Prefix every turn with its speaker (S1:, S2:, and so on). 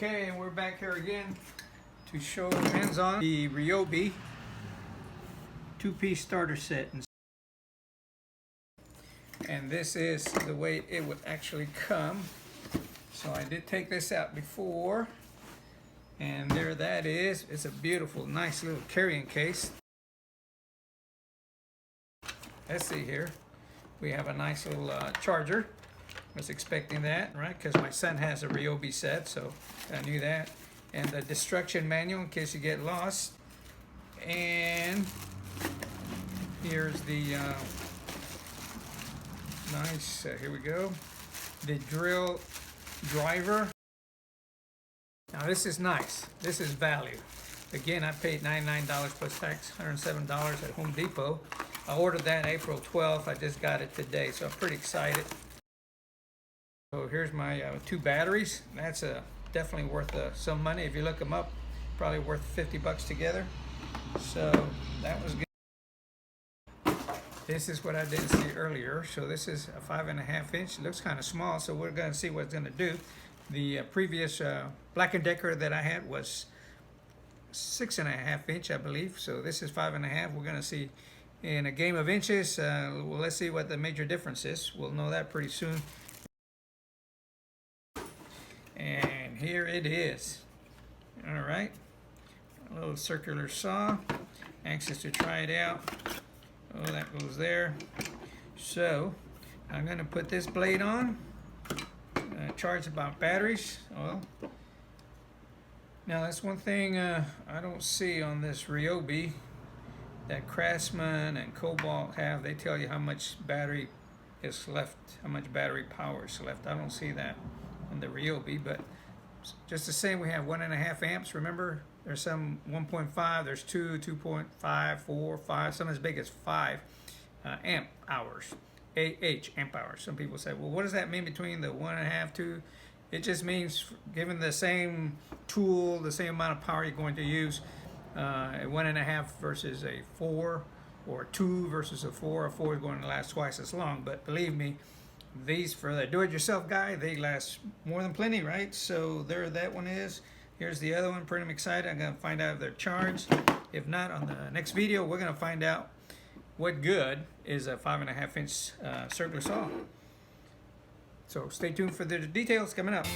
S1: Okay, and we're back here again to show hands-on the Ryobi two-piece starter set. And this is the way it would actually come. So I did take this out before, and there that is. It's a beautiful, nice little carrying case. Let's see here. We have a nice little charger. Was expecting that, right? Because my son has a Ryobi set, so I knew that. And the destruction manual in case you get lost. And here's the nice, here we go, the drill driver. Now this is nice. This is value. Again, I paid $99 plus tax, $107 at Home Depot. I ordered that April 12th. I just got it today, so I'm pretty excited. So here's my two batteries. That's definitely worth some money. If you look them up, probably worth 50 bucks together. So that was good. This is what I didn't see earlier. So this is a 5.5 inch. It looks kind of small, so we're going to see what it's going to do. The previous Black & Decker that I had was 6.5 inch, I believe. So this is 5.5. We're going to see in a game of inches. Well, let's see what the major difference is. We'll know that pretty soon. And here it is. All right, a little circular saw. Anxious to try it out. Oh, that goes there. So I'm going to put this blade on. Charge about batteries. Well, now that's one thing I don't see on this Ryobi that Craftsman and Cobalt have. They tell you how much battery is left, how much battery power is left. I don't see that on the Ryobi, but just the same, we have 1.5 amps. Remember, there's some 1.5, there's 2, 2.5, 4, 5, some as big as 5 amp hours, amp hours. Some people say, well, what does that mean between the 1.5, 2? It just means given the same tool, the same amount of power you're going to use, a 1.5 versus a 4, or 2 versus a 4. A 4 is going to last twice as long, but believe me, these, for the do-it-yourself guy, they last more than plenty, right? So there that one is. Here's the other one. Pretty excited. I'm going to find out if they're charged. If not, on the next video, we're going to find out what good is a 5.5 inch circular saw. So stay tuned for the details coming up.